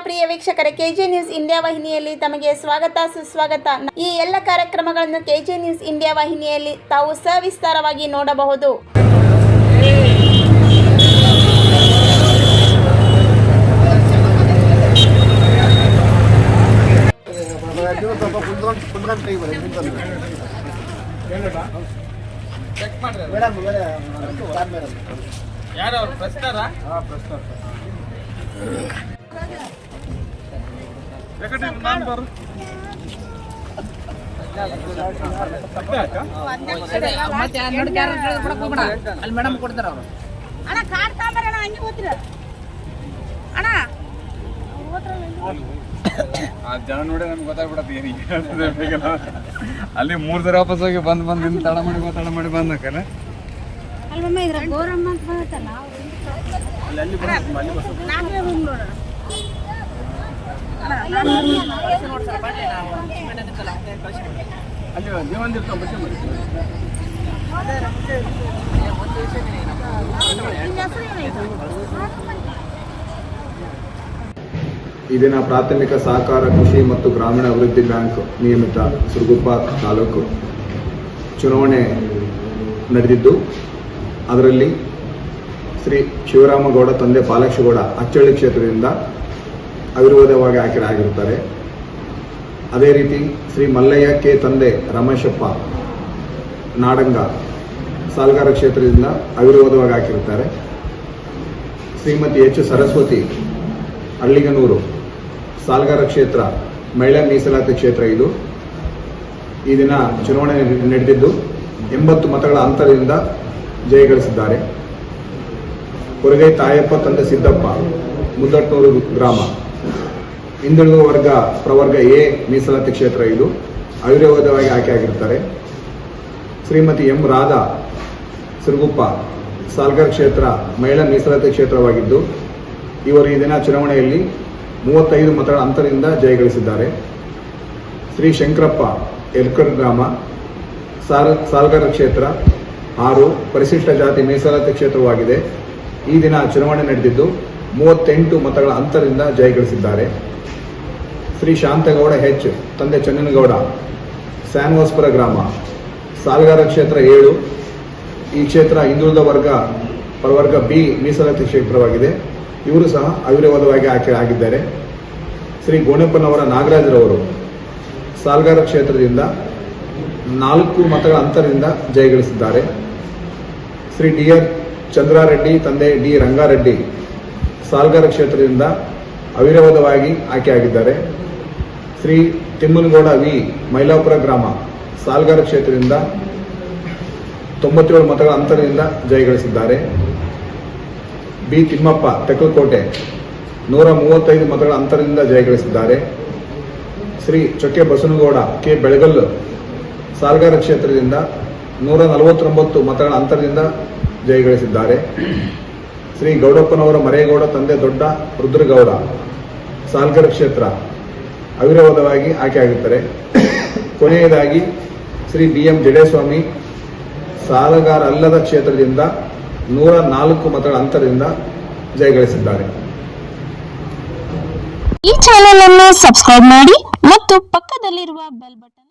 ಪ್ರಿಯ ವೀಕ್ಷಕರೇ, K J news India ವಾಹಿನಿಯಲ್ಲಿ ತಮಗೆ ಸ್ವಾಗತ ಸುಸ್ವಾಗತ. ಈ ಎಲ್ಲ ಕಾರ್ಯಕ್ರಮಗಳನ್ನು ಕೆಜೆ ನ್ಯೂಸ್ ಇಂಡಿಯಾ ವಾಹಿನಿಯಲ್ಲಿ ತಾವು ಸವಿಸ್ತಾರವಾಗಿ ನೋಡಬಹುದು. ಅಲ್ಲಿ ಮೇಡಮ್ ಕೊಡ್ತಾರ ಅವರು ಜನ ನೋಡಿ ನಮ್ಗೆ ಗೊತ್ತಾಗ್ಬಿಡತ್ತೆ ಏನಿಗೆ ಅಲ್ಲಿ 3 ಸರಿ ವಾಪಸ್ ಹೋಗಿ ಬಂದು ತಡ ಮಾಡಿ ಬಂದಕ್ಕಲ್ಲ ಈ ದಿನ ಪ್ರಾಥಮಿಕ ಸಹಕಾರ ಕೃಷಿ ಮತ್ತು ಗ್ರಾಮೀಣ ಅಭಿವೃದ್ಧಿ ಬ್ಯಾಂಕ್ ನಿಯಮಿತ ಸುರಗುಪ್ಪ ತಾಲೂಕು ಚುನಾವಣೆ ನಡೆದಿದ್ದು, ಅದರಲ್ಲಿ ಶ್ರೀ ಶಿವರಾಮಗೌಡ ತಂದೆ ಪಾಲಕ್ಷಗೌಡ ಅಚ್ಚಳ್ಳಿ ಕ್ಷೇತ್ರದಿಂದ ಅವಿರೋಧವಾಗಿ ಆಯ್ಕೆಯಾಗಿರುತ್ತಾರೆ. ಅದೇ ರೀತಿ ಶ್ರೀ ಮಲ್ಲಯ್ಯ ಕೆ ತಂದೆ ರಮೇಶಪ್ಪ ನಾಡಂಗ ಸಾಲ್ಗಾರ ಕ್ಷೇತ್ರದಿಂದ ಅವಿರೋಧವಾಗಿ ಹಾಕಿರುತ್ತಾರೆ. ಶ್ರೀಮತಿ ಎಚ್ ಸರಸ್ವತಿ ಹಳ್ಳಿಗನೂರು ಸಾಲ್ಗಾರ ಕ್ಷೇತ್ರ ಮಹಿಳಾ ಮೀಸಲಾತಿ ಕ್ಷೇತ್ರ ಇದು. ಈ ದಿನ ಚುನಾವಣೆ ನಡೆದಿದ್ದು 80 ಮತಗಳ ಅಂತರದಿಂದ ಜಯಗಳಿಸಿದ್ದಾರೆ. ಕೊರಗೈ ತಾಯಪ್ಪ ತಂದೆ ಸಿದ್ದಪ್ಪ ಮುದ್ದಟ್ನೂರು ಗ್ರಾಮ ಹಿಂದುಳಿದ ವರ್ಗ ಪ್ರವರ್ಗ ಎ ಮೀಸಲಾತಿ ಕ್ಷೇತ್ರ ಇದು. ಅವಿರೋಧವಾಗಿ ಆಯ್ಕೆಯಾಗಿರುತ್ತಾರೆ. ಶ್ರೀಮತಿ ಎಂ ರಾಧಾ ಸಿರುಗುಪ್ಪ ಸಾಲ್ಗಾರ ಕ್ಷೇತ್ರ ಮಹಿಳಾ ಮೀಸಲಾತಿ ಕ್ಷೇತ್ರವಾಗಿದ್ದು, ಇವರು ಈ ದಿನ ಚುನಾವಣೆಯಲ್ಲಿ 35 ಮತಗಳ ಅಂತರದಿಂದ ಜಯಗಳಿಸಿದ್ದಾರೆ. ಶ್ರೀ ಶಂಕರಪ್ಪ ಎಲ್ಕರ್ ಗ್ರಾಮ ಸಾಲ್ಗಾರ ಕ್ಷೇತ್ರ 6 ಪರಿಶಿಷ್ಟ ಜಾತಿ ಮೀಸಲಾತಿ ಕ್ಷೇತ್ರವಾಗಿದೆ. ಈ ದಿನ ಚುನಾವಣೆ ನಡೆದಿದ್ದು 38 ಮತಗಳ ಅಂತರದಿಂದ ಜಯಗಳಿಸಿದ್ದಾರೆ. ಶ್ರೀ ಶಾಂತಗೌಡ ಹೆಚ್ ತಂದೆ ಚನ್ನನಗೌಡ ಸ್ಯಾನ್ವಾಸ್ಪುರ ಗ್ರಾಮ ಸಾಲ್ಗಾರ ಕ್ಷೇತ್ರ 7. ಈ ಕ್ಷೇತ್ರ ಹಿಂದುಳಿದ ವರ್ಗ ಪ್ರವರ್ಗ ಬಿ ಮೀಸಲಾತಿ ಕ್ಷೇತ್ರವಾಗಿದೆ. ಇವರು ಸಹ ಅವಿರೋಧವಾಗಿ ಆಯ್ಕೆ ಆಗಿದ್ದಾರೆ. ಶ್ರೀ ಗೋಣಪ್ಪನವರ ನಾಗರಾಜರವರು ಸಾಲ್ಗಾರ ಕ್ಷೇತ್ರದಿಂದ 4 ಮತಗಳ ಅಂತರದಿಂದ ಜಯಗಳಿಸಿದ್ದಾರೆ. ಶ್ರೀ ಡಿ ಆರ್ ಚಂದ್ರಾರೆಡ್ಡಿ ತಂದೆ ಡಿ ರಂಗಾರೆಡ್ಡಿ ಸಾಲ್ಗಾರ ಕ್ಷೇತ್ರದಿಂದ ಅವಿರೋಧವಾಗಿ ಆಯ್ಕೆಯಾಗಿದ್ದಾರೆ. ಶ್ರೀ ತಿಮ್ಮನಗೌಡ ವಿ ಮೈಲಾಪುರ ಗ್ರಾಮ ಸಾಲ್ಗಾರ ಕ್ಷೇತ್ರದಿಂದ 97 ಮತಗಳ ಅಂತರದಿಂದ ಜಯಗಳಿಸಿದ್ದಾರೆ. ಬಿ ತಿಮ್ಮಪ್ಪ ತೆಕ್ಕಲಕೋಟೆ 135 ಮತಗಳ ಅಂತರದಿಂದ ಜಯಗಳಿಸಿದ್ದಾರೆ. ಶ್ರೀ ಚೊಕ್ಕೆ ಬಸನಗೌಡ ಕೆ ಬೆಳಗಲ್ಲು ಸಾಲ್ಗಾರ ಕ್ಷೇತ್ರದಿಂದ 149 ಮತಗಳ ಅಂತರದಿಂದ ಜಯಗಳಿಸಿದ್ದಾರೆ. ಶ್ರೀ ಗೌಡಪ್ಪನವರ ಮರೇಗೌಡ ತಂದೆ ದೊಡ್ಡ ರುದ್ರಗೌಡ ಸಾಲ್ಗಾರ ಕ್ಷೇತ್ರ ಅವಿರೋಧವಾಗಿ ಆಯ್ಕೆಯಾಗುತ್ತಾರೆ. ಕೊನೆಯದಾಗಿ ಶ್ರೀ ಬಿ ಎಂ ಜಡೇಸ್ವಾಮಿ ಸಾಲಗಾರ ಅಲ್ಲದ ಕ್ಷೇತ್ರದಿಂದ 104 ಮತಗಳ ಅಂತರದಿಂದ ಜಯಗಳಿಸಿದ್ದಾರೆ. ಈ ಚಾನೆಲ್ ಅನ್ನು ಸಬ್ಸ್ಕ್ರೈಬ್ ಮಾಡಿ ಮತ್ತು ಪಕ್ಕದಲ್ಲಿರುವ ಬೆಲ್ ಬಟನ್